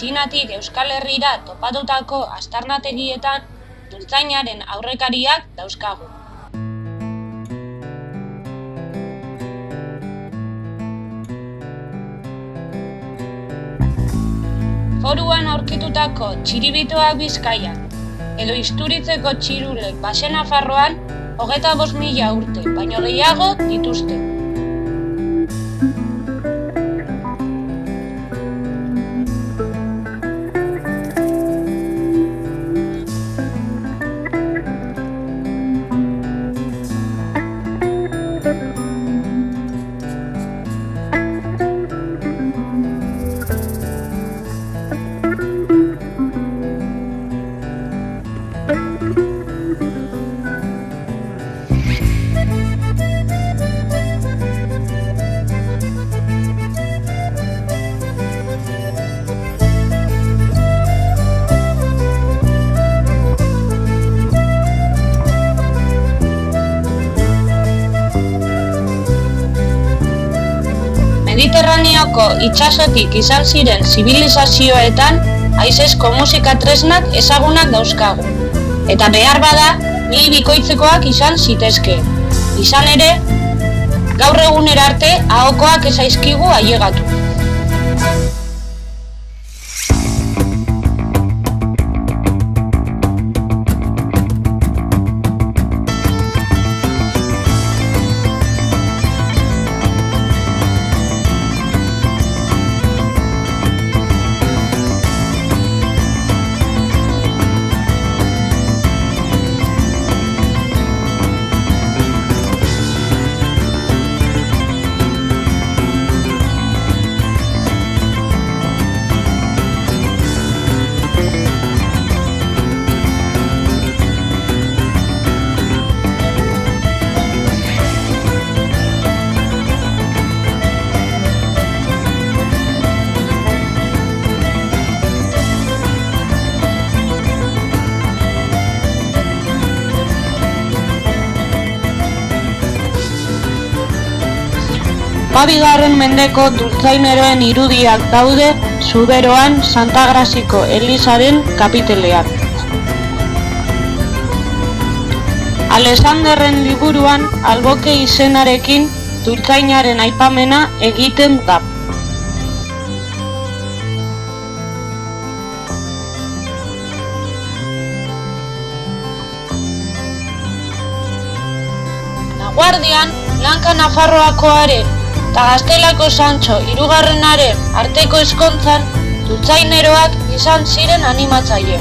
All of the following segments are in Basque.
Txinatik Euskal Herrira topatutako aztarnategietan dultzainaren aurrekariak dauzkagu. Foruan aurkitutako txiribitoak Bizkaian, edo Isturitzeko txirulek Baxe Nafarroan 25.000 urte, baino gehiago dituzte. Mediterraneoko itsasotik izan ziren zibilizazioetan haizezko musika tresnak ezagunak dauzkagu, eta behar bada mil bikoitzekoak izan zitezkeen. Izan ere, gaur egunera arte ahokoak ez zaizkigu ailegatu. Bigarren mendeko dultzaineroen irudiak daude Zuberoan Santa Graziko elizaren kapitelean. Alexanderren liburuan alboke izenarekin dultzainaren aipamena egiten da. Laguardian, Blanka Nafarroakoaren eta Gaztelako Santxo hirugarrenaren arteko ezkontzan dultzaineroak izan ziren animatzaile.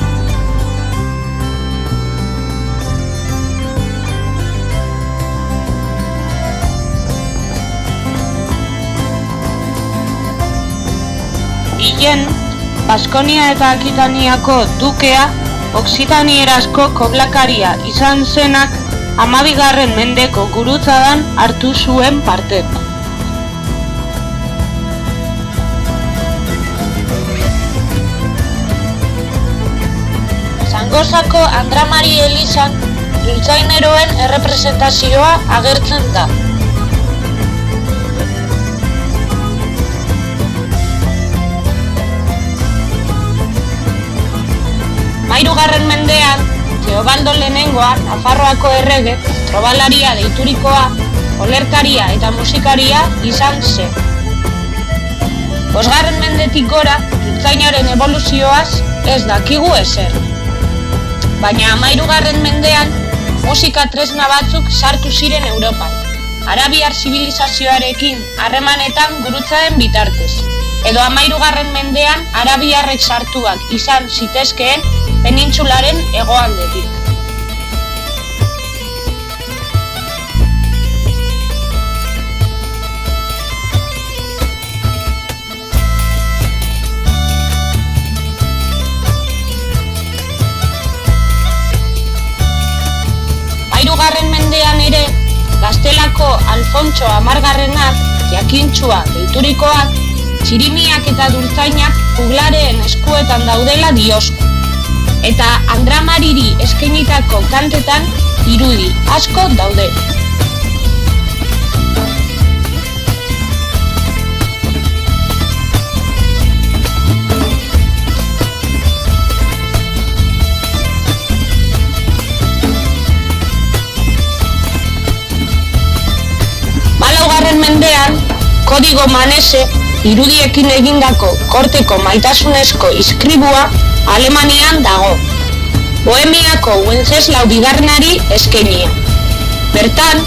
Guillén, Baskonia eta Akitaniako dukea, Okzitanierazko koblakaria izan zenak 12. mendeko gurutzadan hartu zuen parte. Zangozako Andra Mari elizan dultzaineroen errepresentazioa agertzen da. Hirugarren mendean, Teobaldo Lehenengoa, Nafarroako errege, trobalaria deiturikoa, olerkaria eta musikaria izan zen. 5. mendetik gora, dultzainaren evoluzioaz ez dakigu ezer. Baina 13. mendean, musika tresna batzuk sartu ziren Europan, arabiar zibilizazioarekin harremanetan gurutzaen bitartez. Edo 13. mendean, arabiarrek sartuak izan zitezkeen penintsularen hegoaldetik. Kastelako Alfontso Amargarrenak, jakintxua deiturikoak, txirimiak eta dultzainak puglaren eskuetan daudela diosku. Eta Andramariri eskainitako kantetan irudi asko daude. Mendean, Kodigo Manese irudiekin egindako korteko maitasunezko iskribua Alemanian dago. Bohemiako Wenceslau bigarrenari eskainia. Bertan,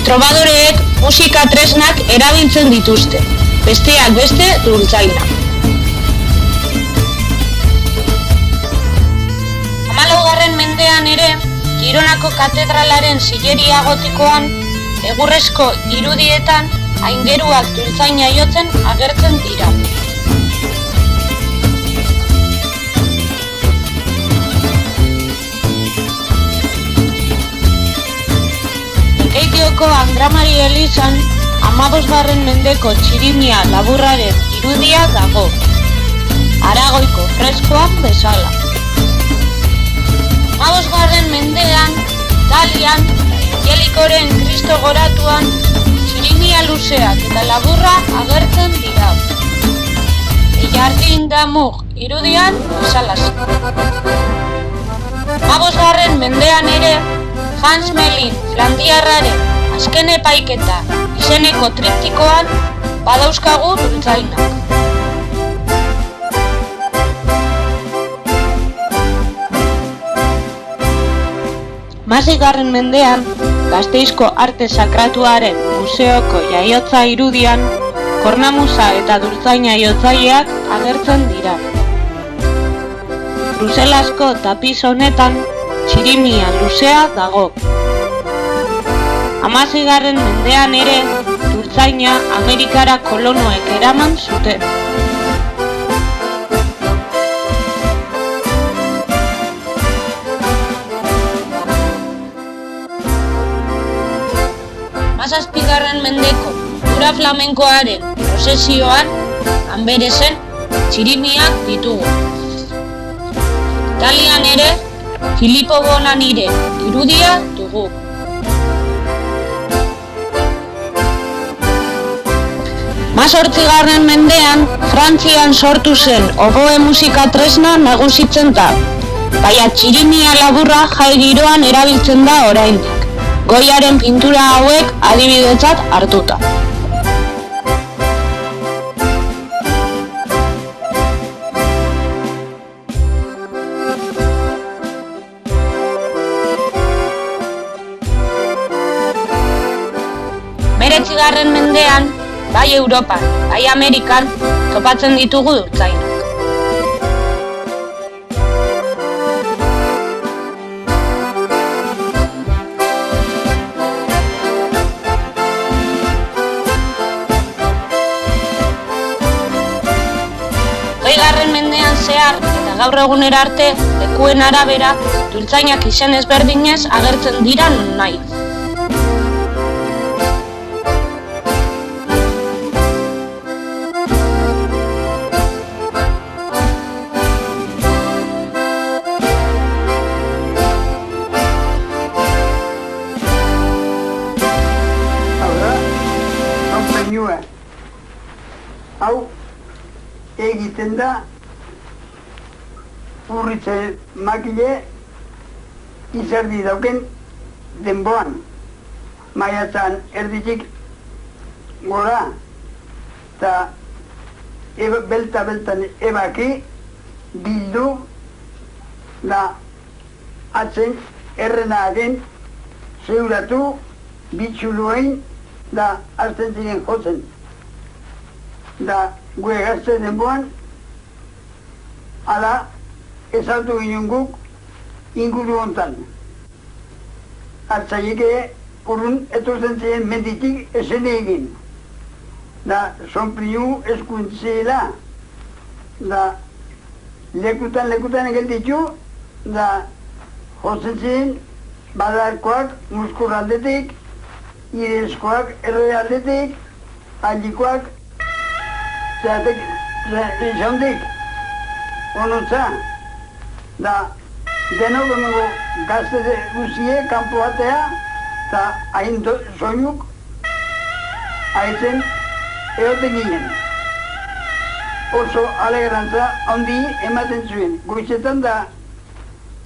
trobadoreek musika tresnak erabiltzen dituzte, besteak beste dultzainak. 14. mendean ere, Gironako katedralaren zileria gotikoan egurrezko irudietan aingeruak dultzaina jotzen agertzen dira. Lekeitioko Andramari elizan 15. mendeko txirimia laburraren irudia dago, Aragoiko freskoan bezala. 15. mendean, Italian, Angelikoren Kristo goratuan, txirimia luzeak eta laburra agertzen dira. Jardin d'Amour irudian bezalazi. 15. mendean ere, Hans Melin Flandiarraren azken epaiketa izeneko triptikoan badauzkagu dultzainak. 16. mendean, Gasteizko Arte Sakratuaren Museoko jaiotza irudian, kornamusa eta dultzaina jotzaileak agertzen dira. Bruselasko tapiz honetan, txirimia luzea dago. 16. mendean ere, dultzaina Amerikara kolonoek eraman zuten. Zazpigarren mendeko ura flamenkoaren prozesioan Anberesen txirimiak ditugu. Italian ere Filippo Bonanire irudia dugu. Mazortzigarren mendean Frantzian sortu zen oboe musika tresna nagusitzen da, baina txirimia laburra jai giroan erabiltzen da oraindik. Goiaren pintura hauek adibidetzat hartuta. Meretzigarren mendean, bai Europan, bai Amerikan, topatzen ditugu dultzainak. Zehar eta gaur egunera arte, lekuen arabera, dultzainak izen ezberdinez agertzen dira nahi. Hau egiten da urritze makile izerdi dauken denboan. Maiatzan erditik gora eta beltan ebaki bildu da atzen errenagen zeuratu bitxuluein da hartzen ziren jotzen. Da gue gazte denboan ala ezautu ginen guk inguru hontan. Hartzaileke urrun etortzen ziren menditik esene egin. Da sonprinu eskuntzela. Da lekutan egelditu, da jotzen ziren badarkoak muskurraldetik irezkoak erre aldetik, aldikoak izandik, onotza, da denok emango gazte guzie, kanpo batea, eta hain soinuk, haitzen egoten ginen. Oso alegrantza handi ematen zuen, goizetan da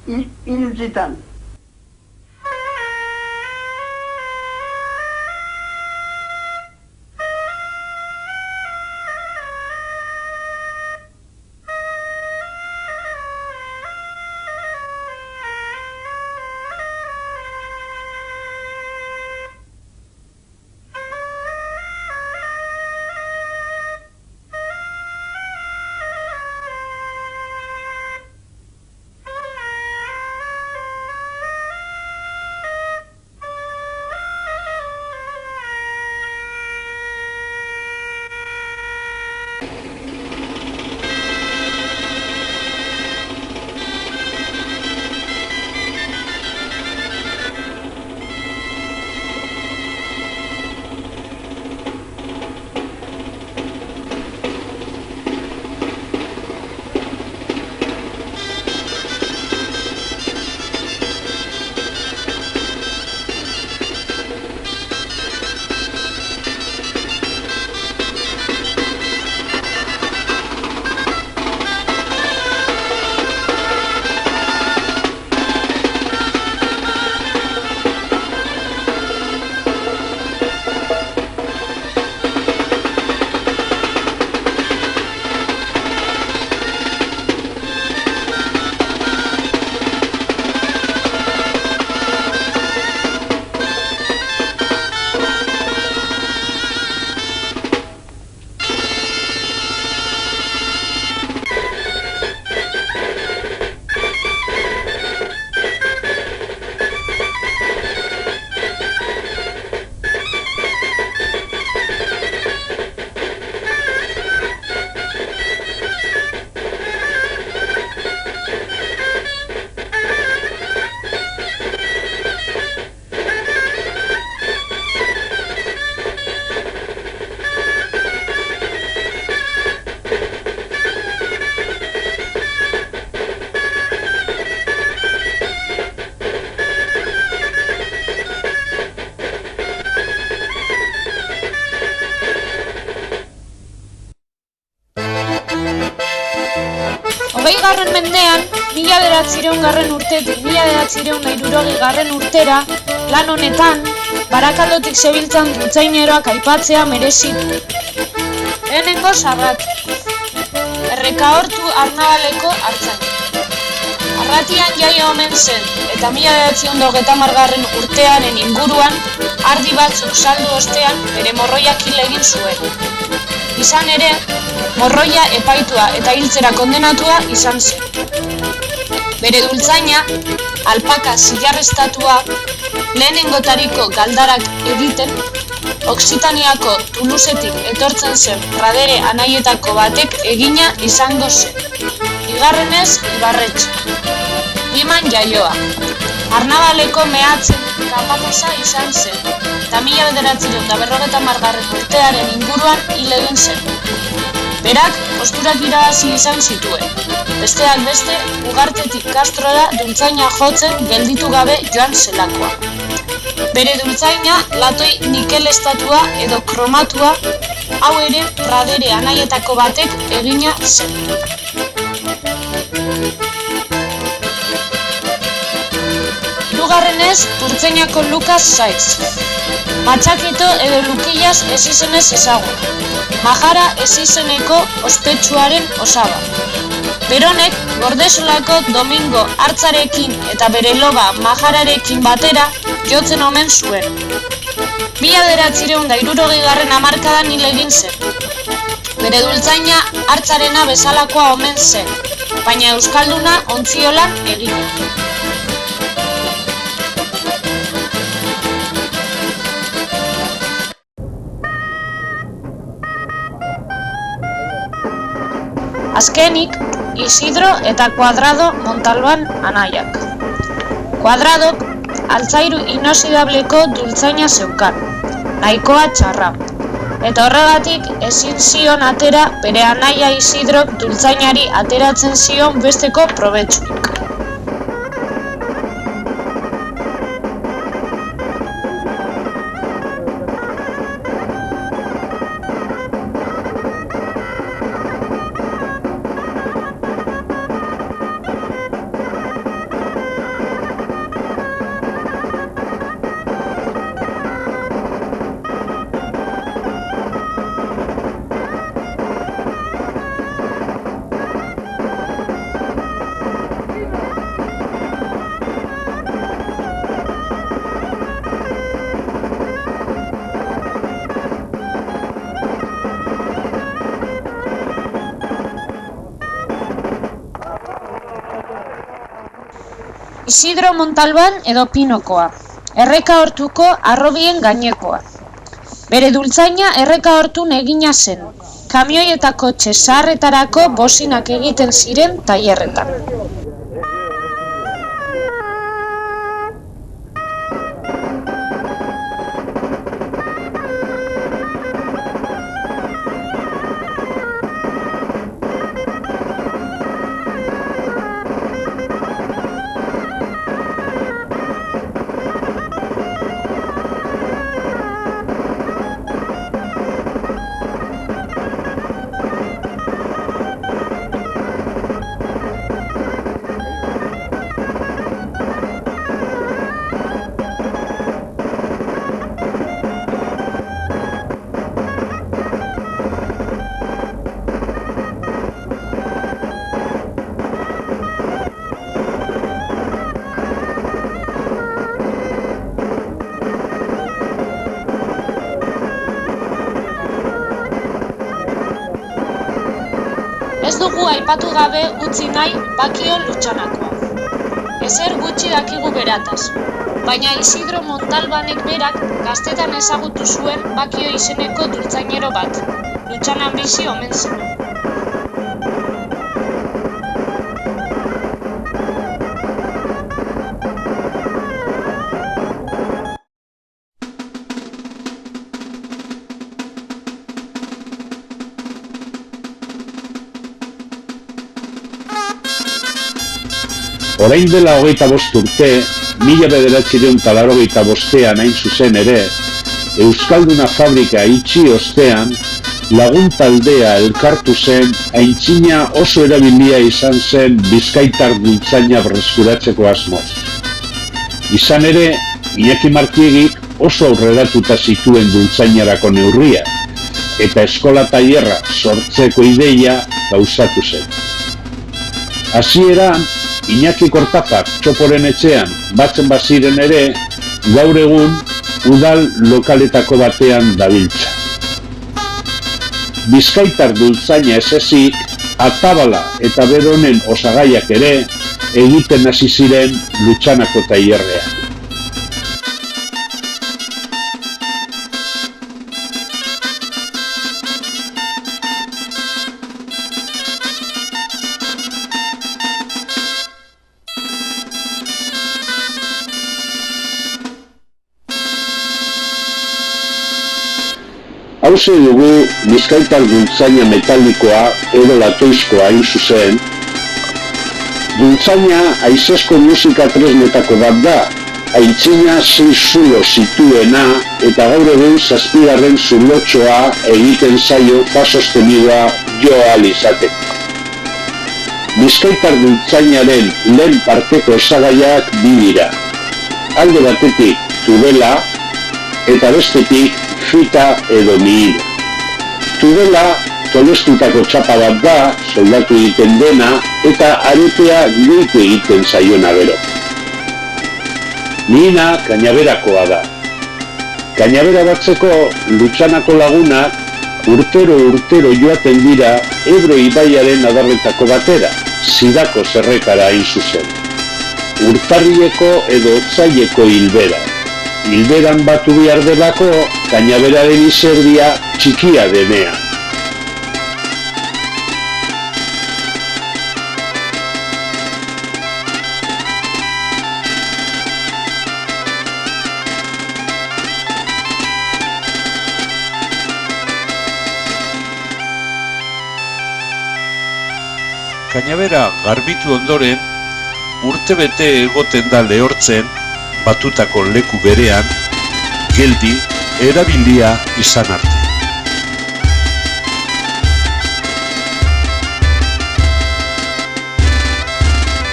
iluntzitan. Hogeigarren mendean, 1900 urtetik 1960 urtera, lan honetan, Barakaldotik zebiltzan dultzaineroak aipatzea merezi du. Lehenengo Sarratu, Errekaortu Arnabaleko artzaina. Arratian jaio omen zen, eta 1930 urtearen inguruan, ardi batzuk saldu ostean bere morroiak hil egin zuen. Izan ere, morroia epaitua eta hiltzera kondenatua izan zen. Bere dultzaina, alpaka zilarreztatua, lehenengotariko galdarak egiten, Oksitaniako Tulusetik etortzen zen pradere anaietako batek egina izango zen. Bigarrenez, Ibarretxe. Liman jaioa. Arnabaleko mehatzen kapateza izan zen, eta 1950 urtearen inguruan hil egin zen. Berak, posturak irabazi izan zituen. Besteak beste, Ugartetik Kastrora dultzaina jotzen gelditu gabe joan zelakoa. Bere dultzaina, latoi nikelestatua edo kromatua, hau ere pradere anaietako batek egina zen. Hirugarrenez, Turtzainako Lukas Saiz. Matxakito edo Lukilaz ez izenez ezagun. Majara ez izeneko ospetsuaren osaba. Beronek, Gordesolako Domingo hartzarekin eta bere loba Majararekin batera jotzen omen zuen. 1960 hamarkadan hil egin zen. Bere dultzaina hartzarena bezalakoa omen zen, baina euskalduna ontziolan egina. Azkenik, Isidro eta Kuadrado Montalban anaiak. Kuadradok altzairu inoxidableko dultzaina zeukan. nahikoa txarra. Eta horregatik ezin zion atera bere anaia Isidrok dultzainari ateratzen zion besteko probetsurik. Isidro Montalban edo Pinokoa, Erreka Hortuko harrobien gainekoa. Bere dultzaina Erreka Hortun egina zen, kamioi eta kotxe zaharretarako bozinak egiten ziren tailerretan. Ez dugu aipatu gabe utzi nahi Bakio Lutxanakoa. Ezer gutxi dakigu berataz, baina Isidro Montalbanek berak gaztetan ezagutu zuen Bakio izeneko dultzainero bat, Lutxanan bizi omen zen. Orain dela 25 urte, 1985 hain zuzen ere, Euskalduna fabrika itxi ostean, lagun taldea elkartu zen, aintzina oso erabilia izan zen bizkaitar dultzaina berreskuratzeko asmoz. Izan ere, Iñaki Martiegik oso aurreratuta zituen dultzainarako neurria, eta eskola tailerra sortzeko ideia gauzatu zen. Hasieran, Iñaki Kortazak txoporen etxean batzen baziren ere, gaur egun udal lokaletako batean dabiltza. Bizkaitar dultzaina ez ezik, atabala eta beronen osagaiak ere egiten hasi ziren Lutxanako tailerrean. Hauze dugu bizkaitar dultzaina metalikoa edo latoizkoa hain zuzen. Dultzaina haizezko musika tresnetako bat da, aintzina 6 zulo zituena eta gaur egun 7. zulotxoa egiten zaio fa sostenidoa jo ahal izateko. Bizkaitar dultzainaren lehen parteko osagaiak bi dira. Alde batetik tubela eta bestetik fita edo mihira. Tubela tolestutako txapa bat da, soldatu egiten dena, eta aretea gehitu egiten zaiona bero. Mihina kainaberakoa da. Kainabera batzeko Lutxanako lagunak urtero joaten dira Ebro ibaiaren adarretako batera, Zidako zerrekara hain zuzen. Urtarrieko edo otsaileko hilbera. Hilberan batu behar delako, kainaberaren izerdia txikia denean. Kañabera garbitu ondoren, urtebete egoten da lehortzen, batutako leku berean, geldi, erabilia izan arte.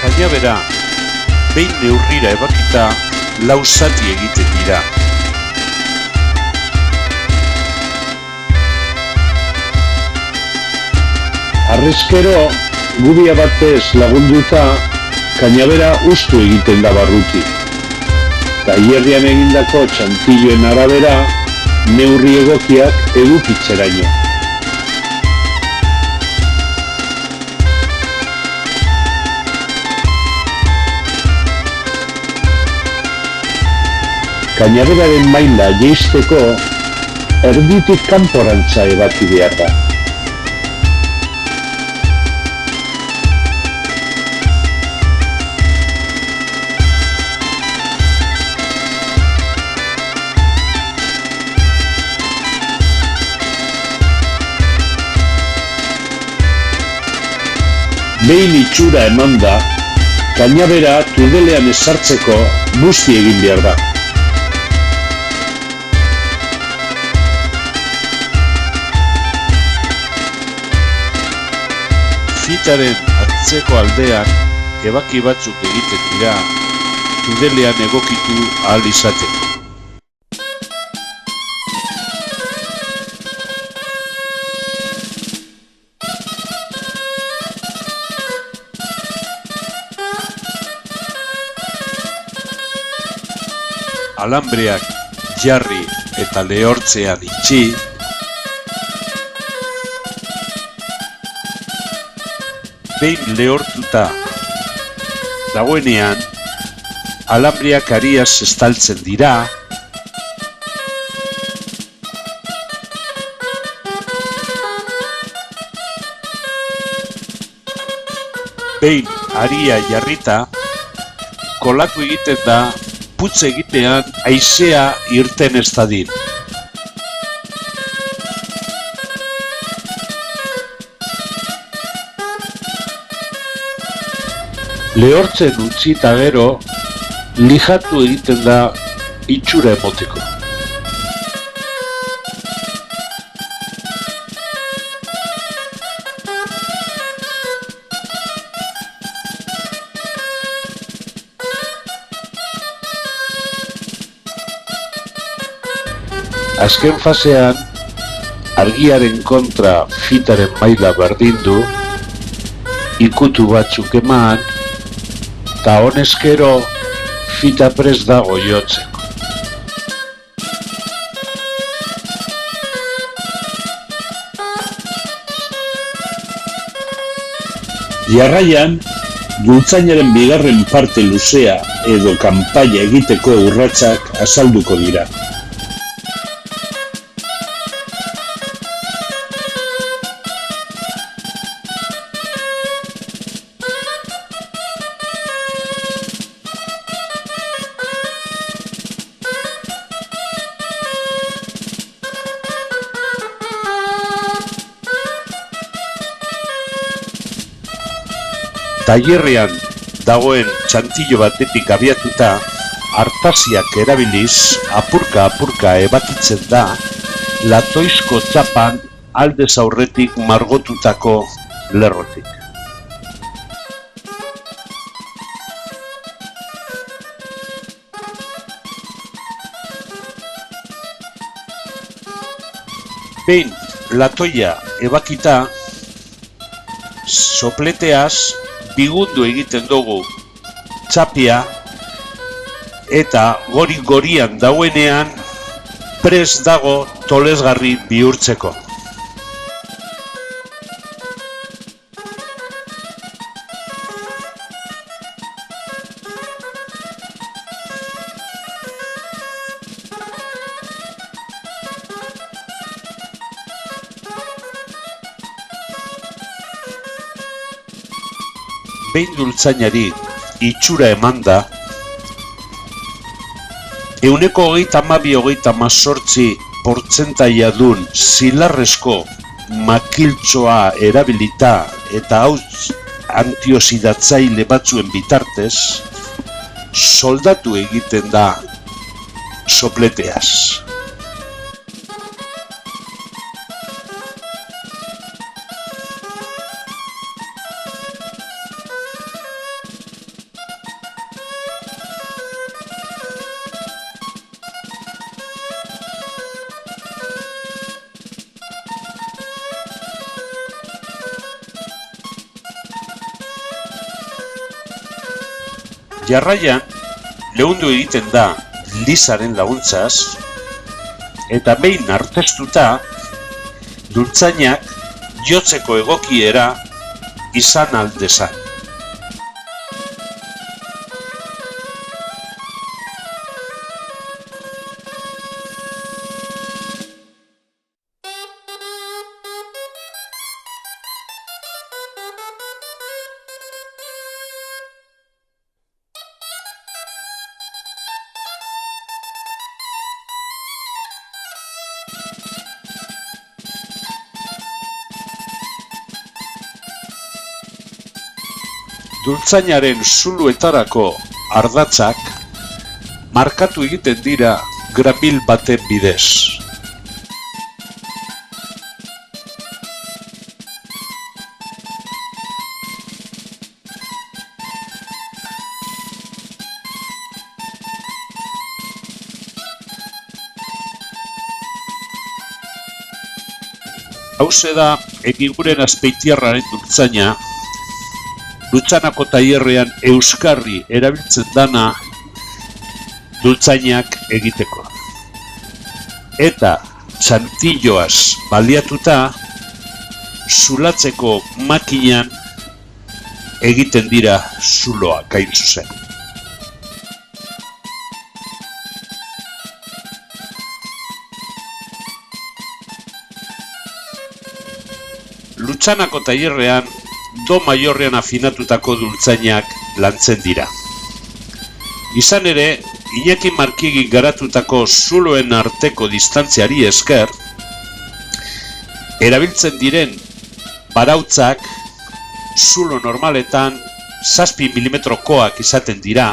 Kañabera, behin neurrira ebakita, lau zati egiten dira. Harrezkero, gubia batez lagunduta, Kañabera ustu egiten da barruti. Tailerrean egindako txantilloen arabera, neurri egokiak edukitzeraino. Kañaberaren maila jeisteko, erditik kanporantza ebaki behar da. Behin itxura eman da, Kañabera tudelean ezartzeko busti egin behar da. Fitaren atzeko aldean ebaki batzuk egiten dira, tudelean egokitu ahal izateko. Alambreak jarri eta lehortzean itxi, behin lehortuta dagoenean, alambreak ariaz estaltzen dira, behin aria jarrita, kolatu egiten da, putz egitean haizea irten ez dadin. Lehortzen utzi eta gero, lijatu egiten da itxura emoteko. Azken fasean, argiaren kontra fitaren maila berdindu, ikutu batzuk eman, eta honezkero fita prest dago jotzeko. Jarraian, gultzainaren bigarren parte luzea edo kanpaia egiteko urratsak azalduko dira. Tailerrean dagoen txantillo batetik abiatuta, artaziak erabiliz, apurka-apurka ebakitzen da, latoizko txapan aldez aurretik margotutako lerrotik. Behin latoia ebakita, sopleteaz bigundu egiten dugu txapia eta gori-gorian dagoenean prest dago tolesgarri bihurtzeko. Behin dultzainari itxura emanda, 128-128% dun zilarrezko makiltxoa erabilita eta antioxidatzaile batzuen bitartez, soldatu egiten da sopleteaz. Jarraian, leundu egiten da Lisaren laguntzaz, eta behin artestuta, dultzainak jotzeko egokiera izan aldezan. Dultzainaren zuluetarako ardatzak markatu egiten dira grabil baten bidez. Hauze da Egiguren Azpeitiarraren dultzaina, Lutxanako tailerrean euskarri erabiltzen dana dultzainak egiteko. Eta txantilloaz baliatuta, zulatzeko makinan egiten dira zuloak hain zuzen. Lutxanako tailerrean do maiorrean afinatutako dultzainak lantzen dira. Izan ere, Iñaki Markiegi garatutako zuloen arteko distantziari esker, erabiltzen diren barautzak zulo normaletan 7 milimetrokoak izaten dira,